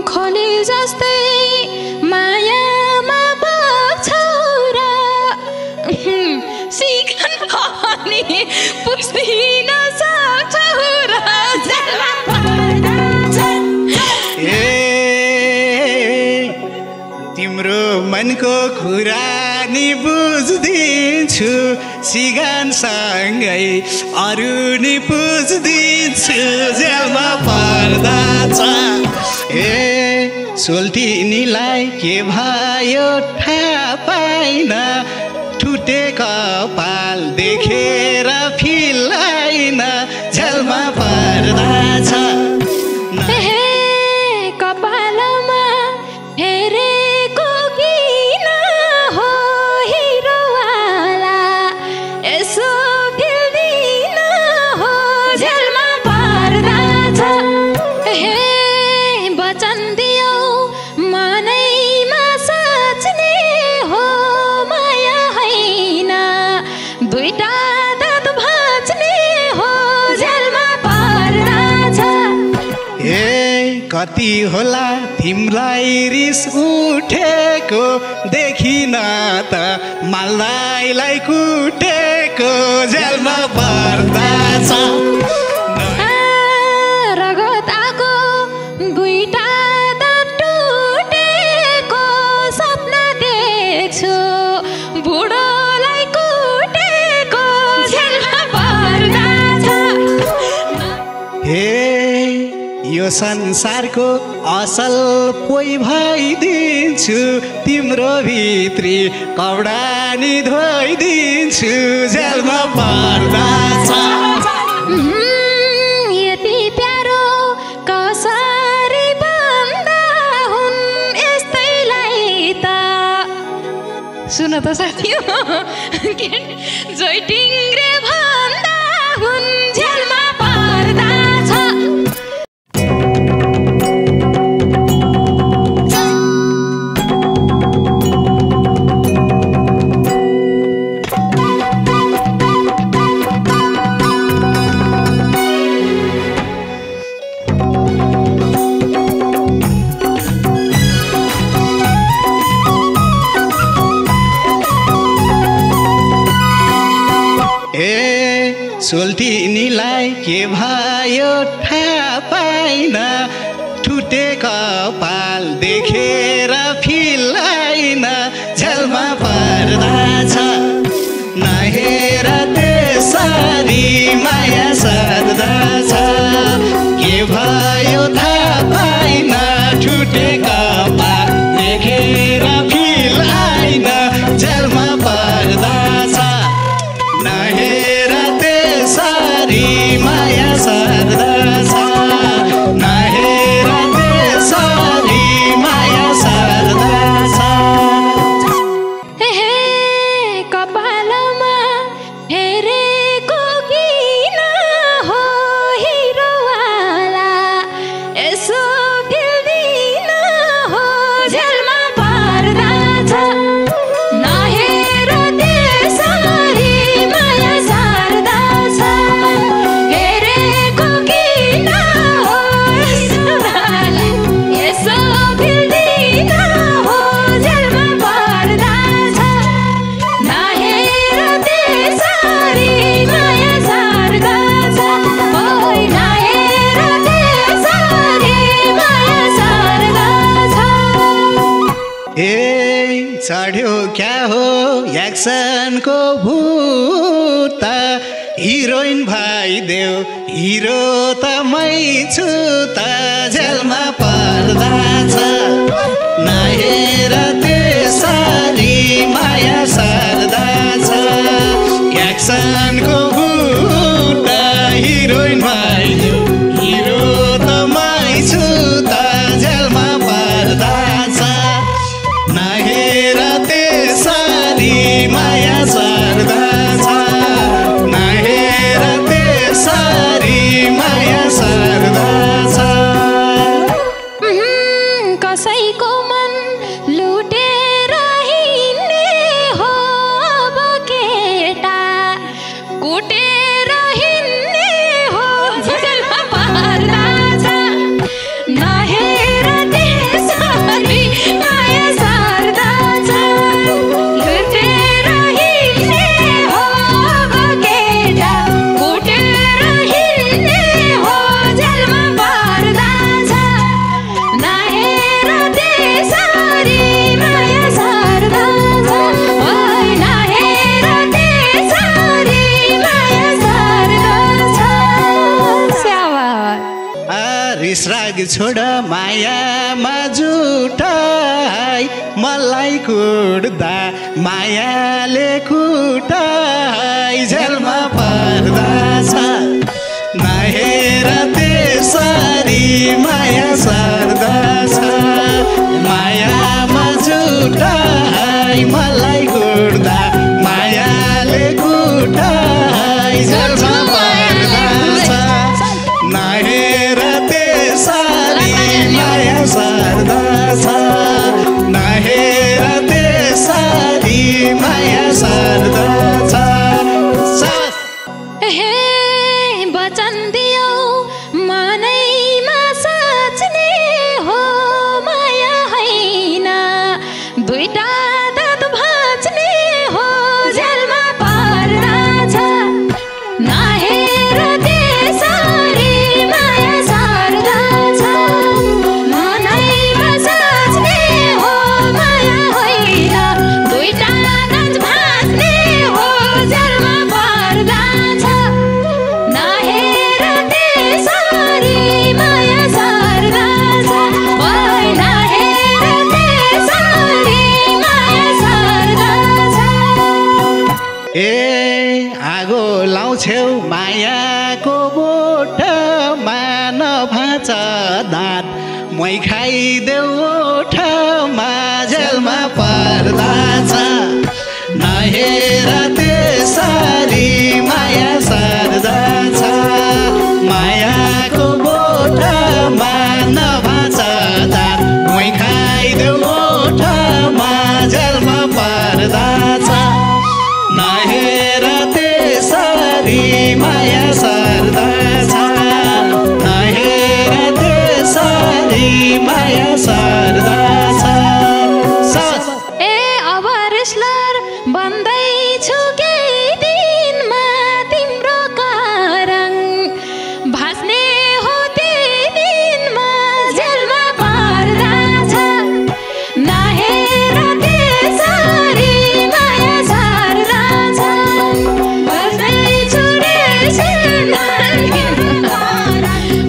खोली जस्तै मायामा बग्छौ र सिकन पनि पुस्दिन सक्छौ र तिम्रो मनको कुरा नि बुझ्दिन्छु सिगानसँगै अरू नि पुज्दिन्छु जेलमा पर्दा छ सोल्टिनीलाई के भयो थाहा पाइन टुटे कपाल देखेर फिलाइन जेलमा पर्दा छ कपालमा हेरेको किन हो हिरोवाला यसो फिल्दिन हो जेलमा पर्दा छ वचन दियो मनैमा साच्ने हो माया होइन दुईटा दाँत भाँच्ने हो जेलमा पर्दा छ कति होला तिमीलाई रिस उठेको देखिन त मालदाईलाई कुटेको जेलमा पर्दा छ रगताको दुईटा दाँत टुटेको सपना देख्छु बुढोलाई कुटेको जेलमा पर्दा छ यो संसारको असल पोइ भइदिन्छु तिम्रो भित्री कपडा नि धोइदिन्छु जेलमा पर्दा छ यति प्यारो कसरी भन्दा हुन् यस्तैलाई त सुन त साथी जोइ टिङ्ग्रे भन्दा हुन् जेलमा पर्दा छ सोल्टिनीलाई के भयो थाहा पाइन टुटे कपाल देखेर फिलाइन जेलमा पर्दा छ नहेर त्यसरी माया सर्दा छ के भयो थाहा पाइन टुटे कपाल देखेर फिलाइन जेलमा पर्दा छ नहेर त्यसरी माया सर्दा छ नहेर त्यसरी माया सर्दा छ कपालमा हेरेको किन हो हिरोवाला यसो फिल्दिन हो जेलमा पर्दा छ नहेर त्यसरी माया सर्दा छ हेरेको किन हो हिरोवाला यसो फिल्दिन हो जेलमा पर्दा छ नहेर त्यसरी माया सर्दा छ ओइ नहेर त्यसरी माया सर्दा छ चढ्यो क्या हो एक्सनको भूत हिरोइन भइदेऊ हिरो त मै छु त जेलमा पर्दा छ नहेर त्यसरी माया सर्दा छ एक्सनको भूत हिरोइन भइदेऊ हिरो त मै छु त जेलमा पर्दा छ नहेर त्यसरी माया सर्दा छ नहेर त्यसरी माया सर्दा छ कसैको मन लुटेर हिँड्ने हो अब केटा कुटेर हिँड्ने हो भाग छोड मायामा जुटाई मलाई कुट्दा मायाले कुटाई जेलमा पर्दा छ नहेर त्यसरी माया सर्दछ मायामा जुटाई मलाई कुट्दा मायाले कुटाई जेलमा पर्दछ नहेर त्यसरी माया सर्दछ नहेर त्यसरी माया सर्दछ हे वचन दियो मनैमा साच्ने हो माया हैन दुईटा दात भाँच्ने हो जेलमा पर्दा छ नहेर त्यसरी माया सर्दा छ मनैमा साच्ने हो माया हैन दुईटा दात भाँच्ने हो जेलमा पर्दा छ नहेर त्यसरी माया सर्दा छ ओइ नहेर त्यसरी माया सर्दा छ ए आगो लाउँछौ मायाको बोटमा नभाँच दाँत मै खाइदेऊ ओठमा जेलमा पर्दा छ नहेर त्यसरी माया सर्दा छ मायाको बोटमा नभाँच दाँत मै खाइदेऊ ओठमा जेलमा पर्दा छ नहेर त्यसरी माया सर्दा छ नहेर त्यसरी माया सर्दा छ ए अब रेस्लर बन्दैछु केही दिनमा तिम्रो कारण भाँच्ने हो त्यही दिनमा जेलमा पर्दा छ नहेर त्यसरी माया सर्दा छ बस्दैछु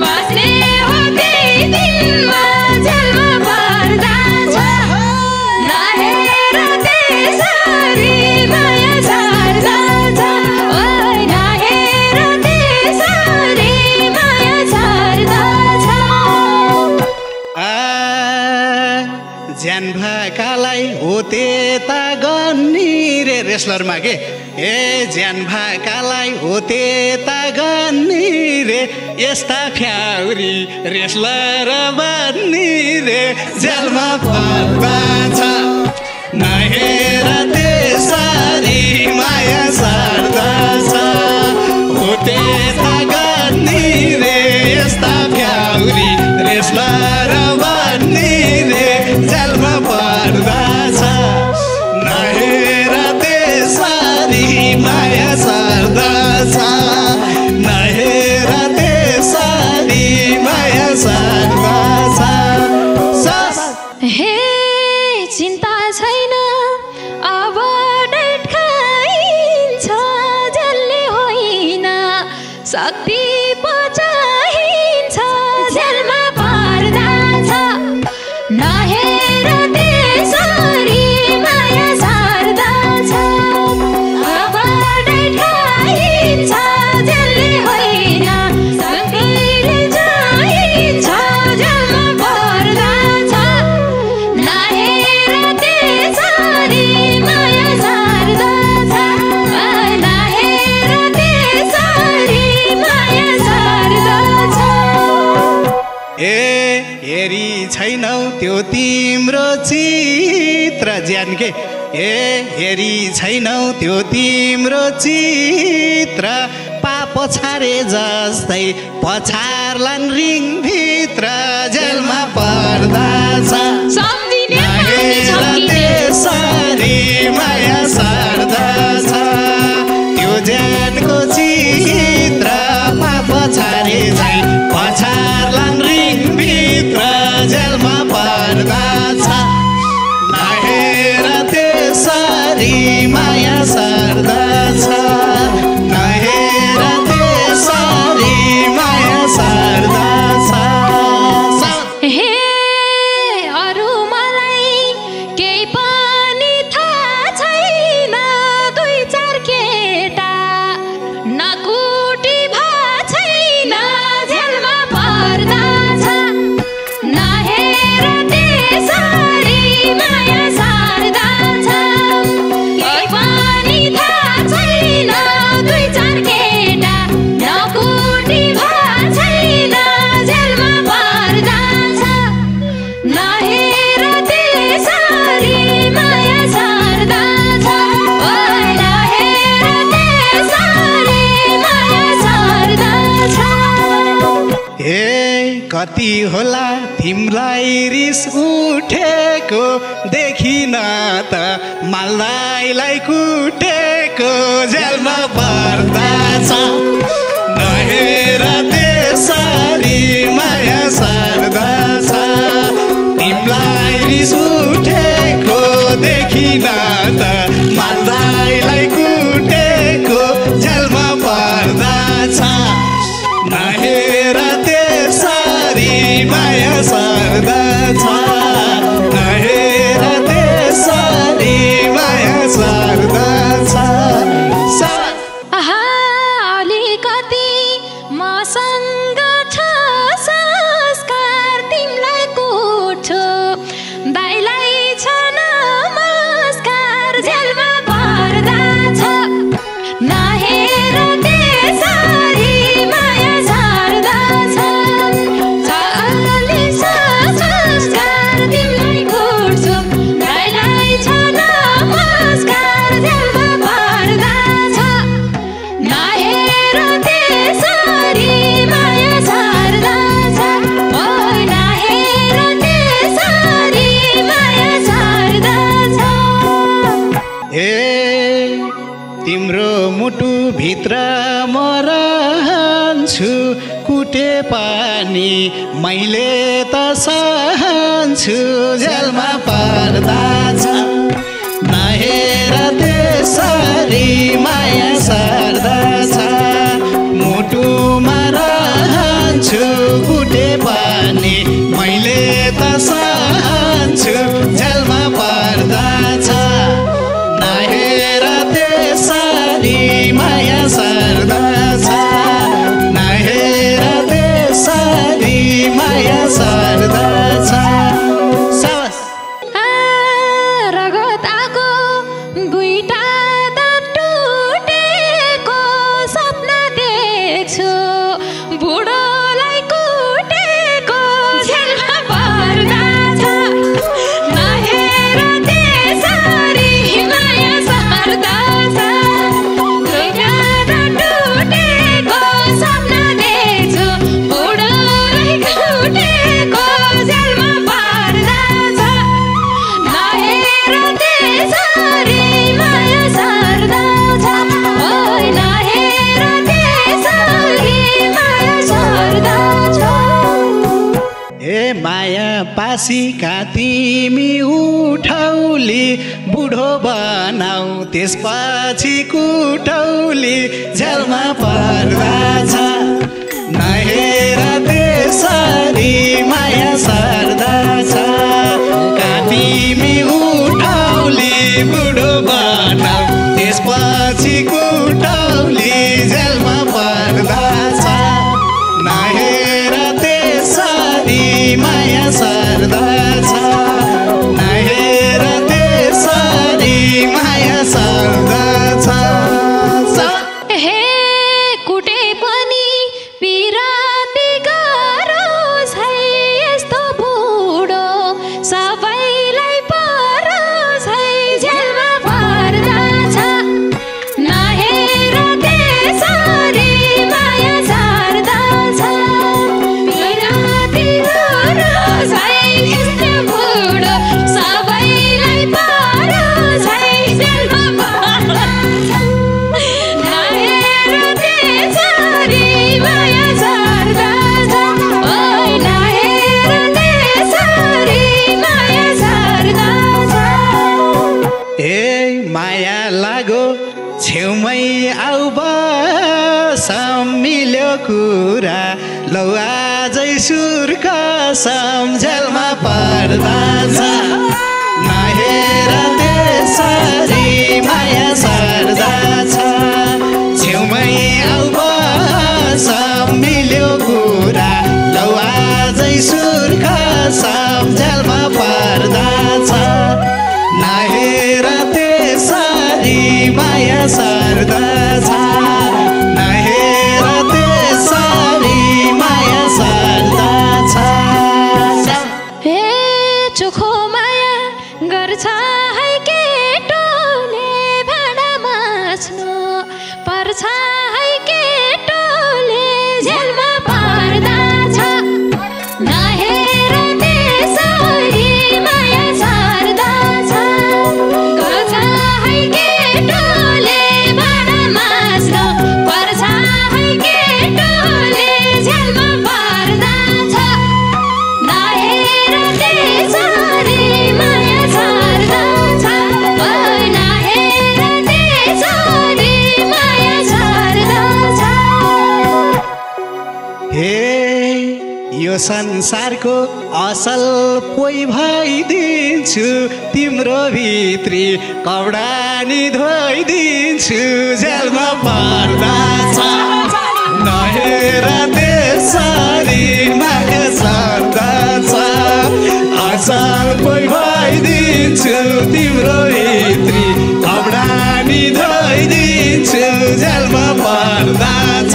भाँच्ने हो त्यही दिनमा जेलमा पर्दा छ नहेर त्यसरी माया सर्दा छ ओइ नहेर त्यसरी माया सर्दा छ ज्यान भाकालाई हो त्यता गन्नी रे रेस्लरमा के ए ज्यान भाकालाई हो त्यता गन्नी रे यस्ता फ्याउरी रेस्लर बन्नी रे जेलमा पर्दा छ नहेर त्यसरी माया सर्दा छ हो त्यता गन्नी रे यस्ता फ्याउरी रेस्लर बन्नी रे जेलमा पर्दा छ नहेर त्यसरी माया सर्दा छ नहेर त्यसरी माया सर्दा छ हे चिन्ता छैन अब डाइट खाइन्छ जसले होइन शक्ति पचाइन्छ जेलमा पर्दा छ नहेर त्यसरी माया सर्दा छ अब डाइट खाइन्छ जसले होइन शक्तिले चाहिन्छ जेलमा पर्दा छ नहेर त्यसरी माया सर्दा छ नहेर त्यसरी माया सर्दा छ ए हेरी छैनौ त्यो तिम्रो चित्र ज्यान के ए हेरी छैनौ त्यो तिम्रो चित्र पाप छारे जस्तै पछार्लान् रिङभित्र जेलमा पर्दा छ सम्झिने नहेर त्यसरी माया सर्दा छ त्यो ज्यानको चित्र पाप छारे झै पछार्लान् रिङभित्र जेलमा पर्दा छ नहेर त्यसरी माया सर्दा छ नहेर त्यसरी माया सर्दा छ कति होला तिमीलाई रिस उठेको देखिन त मालदाईलाई कुटेको जेलमा पर्दछ नहेर त्यसरी माया सर्दछ तिमीलाई रिस उठेको देखिन त मालदाईलाई कुटेको जेलमा पर्दछ नहेर त्यसरी माया सर्दछ नहेर त्यसरी माया सर्दछ अलिकति मसँग छ संस्कार तिमीलाई कुट्छु दाइलाई छ नमस्कार जेलमा पर्दछ नहेर त्यसरी माया सर्दछ अलि संस्कार तिमीलाई कुट्छु दाइलाई छ नमस्कार जेलमा पर्दछ नहेर त्यसरी माया सर्दछ ओइ नहेर त्यसरी माया सर्दछ तिम्रो मुटु भित्र म रहन्छु कुटे पानी मैले त सहन्छु जेलमा पर्दछ नहेर त्यसरी माया सर्दछ मुटुमा रहन्छु कुटे पानी मैले त सहन्छु जेलमा पर्दछ नहेर त्यसरी माया सर्दछ नहेर त्यसरी माया सर्दछ रगताको गुइटा त टुटेको सपना देख्छु बुढोलाई कुटेको जेलमा पर्दछ नहेर त्यसरी माया सर्दछ गुइटा त टुटेको सपना देख्छु बुढोलाई कुटेको जेलमा पर्दछ नहेर त्यसरी माया सर्दछ ओइ नहेर त्यसरी माया सर्दछ माया पासीका तिमी उठौली बुढो बनाऊ त्यसपछि कुटौली जेलमा पर्दछ नहेर त्यसरी माया सर्दछ तिमी उठौली बुढो बनाऊ त्यसपछि कुटौली जेलमा पर्दछ नहेर त्यसरी माया सर्दछ नहेर त्यसरी माया सर्दछ हे कुटे पनि पिराती गरोस् है यस्तो बुढो सबैलाई परोस् है जेलमा पर्दछ नहेर त्यसरी माया सर्दछ पिराती गरोस् है यस्तो बुढो सबैलाई परोस् है जेलमा पर्दछ नहेर त्यसरी माया सर्दछ ओइ नहेर त्यसरी माया सर्दछ माया लागो छेउमै आउ बसम मिल्यो कुरा लौ आजै सुर्क सम्झेलमा पर्दछ नहेर त्यसरी माया सर्दछ छेउमै आउ बसम मिल्यो कुरा लौ आजै सुर्क सम्झेलमा पर्दछ नहेर त्यसरी माया सर्दछ नहेर त्यसरी माया सर्दछ हे चोखो माया गर्छ है केटोले यो संसारको असल पोइ भइदिन्छु तिम्रो भित्री कपडा नि धोइदिन्छु जेलमा पर्दा छ नहेर त्यसरी माया सर्दा छ असल पोइ भइदिन्छु तिम्रो भित्री कपडा नि धोइदिन्छु जेलमा पर्दा छ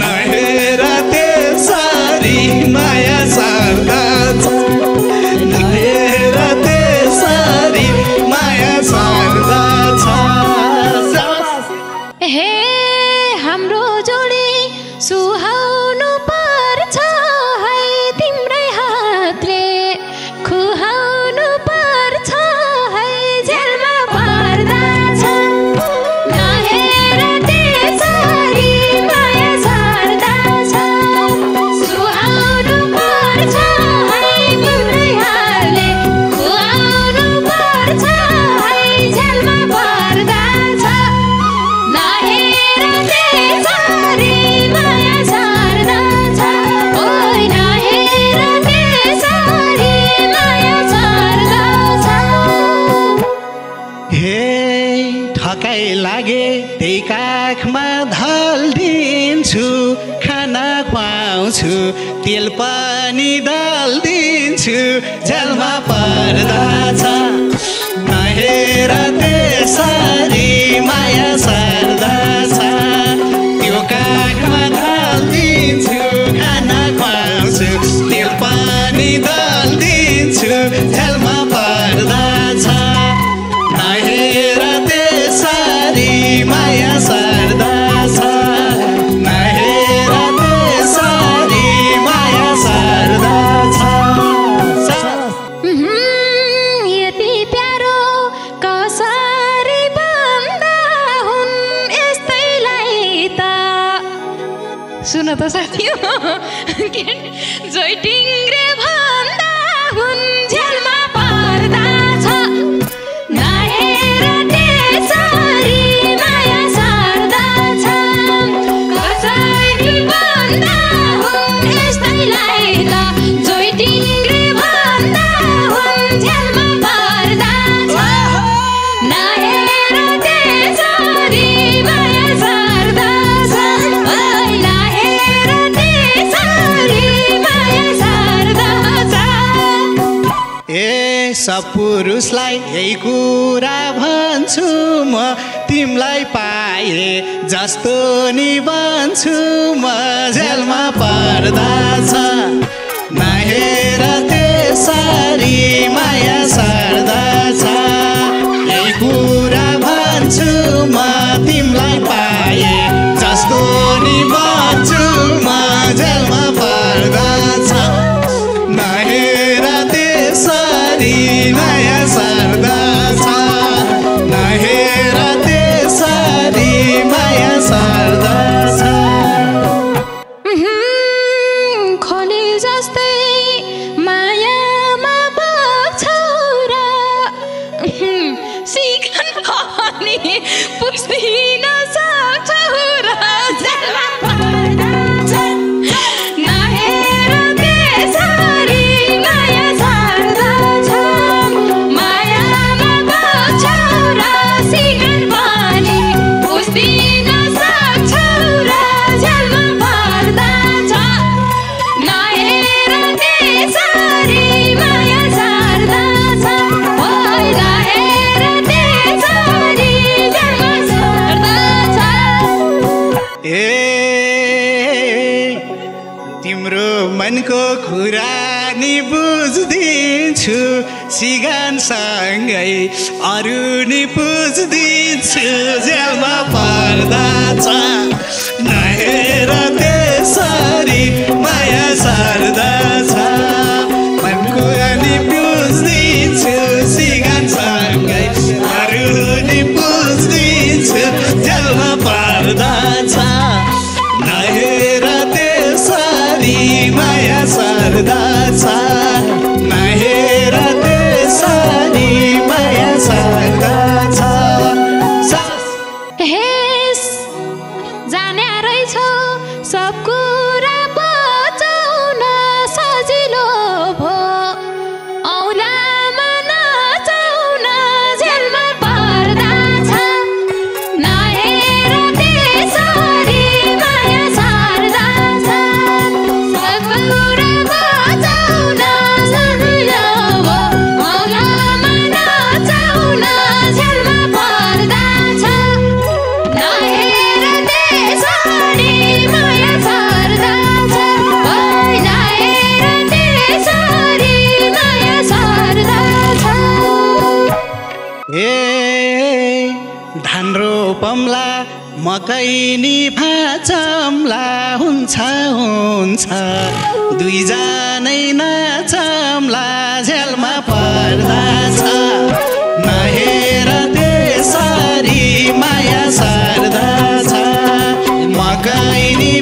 नहेर त्यसरी माया सर्दा छ नहेर त्यसरी माया सर्दा छ हे हाम्रो जोडी सुहाउनु पर्छ है तिम्रै हातले खुहाउनु पर्छ है जेलमा पर्दा छ नहेर त्यसरी माया सर्दा छ सुहाउनु पर्छ है तिम्रै हातले खुहाउनु पर्छ है जेलमा पर्दा छ नहेर त्यसरी माया सर्दा छ ओइ नहेर त्यसरी माया सर्दा छ हे ठकाइ लागे त्यही काखमा ढल्दिन्छु खाना खुवाउँछु तेल पनि दल्दिन्छु जेलमा पर्दा छ नहेर त्यसरी माया सर्दा छ त्यो काखमा ढल्दिन्छु खाना खुवाउँछु तेल पनि दल्दिन्छु जेलमा पर्दा छ नहेर त्यसरी माया सर्दा छ नहेर त्यसरी माया सर्दा छ यति प्यारो कसरी बन्दा हुन् यस्तैलाई त सुन त साथी जोइ टिङ्ग्रे भन्दा हुन् जेलमा पर्दा छ नहेर त्यसरी माया सर्दा छ कसरी बन्दा हुन् यस्तैलाई त जोइ टिङ्ग्रे भन्दा हुन् जेलमा पर्दा छ नहेर त्यसरी माया सर्दा छ ओइ नहेर त्यसरी माया सर्दा छ ए सब पुरुषलाई यही कुरा भन्छु म तिमीलाई पाए जस्तो नि बन्छु म जेलमा पर्दा छ नहेर त्यसरी माया सर्दा छ यही कुरा भन्छु म तिमीलाई पाए जस्तो नि बन्छु म जेलमा पर्दा छ नहेर त्यसरी माया सर्दा छ नहेर त्यसरी माया सर्दा छ खोली जस्तै मायामा बग्छौ र सिकन पनि पुस्दिन सक्छौ र जेलमा पर्दा छ नहेर त्यसरी माया सर्दा छ मायामा बग्छौ र सिकन पनि पुस्दिन सक्छौ र जेलमा पर्दा छ नहेर त्यसरी माया सर्दा छ ओइ नहेर त्यसरी जेलमा सर्दा छ ए तिम्रो मनको कुरा नि बुझ्दिन्छु सिगानसँगै अरू नि पुज्दिन्छु जेलमा पर्दा छ नहेर त्यसरी माया सर्दा छ मनको नि बुझ्दिन्छु सिगानसँगै अरू नि पुज्दिन्छु जेलमा पर्दा छ नहेर त्यसरी माया सर्दा छ नहेर त्यसरी माया सर्दा छ हेस जाने रहेछौ सब कुरा बचाउन मकै नि भाचम्ला हुन्छ हुन्छ दुईजनै नाचम्ला झेलमा पर्दा छ नहेर त्यसरी माया सर्दा छ मकै नि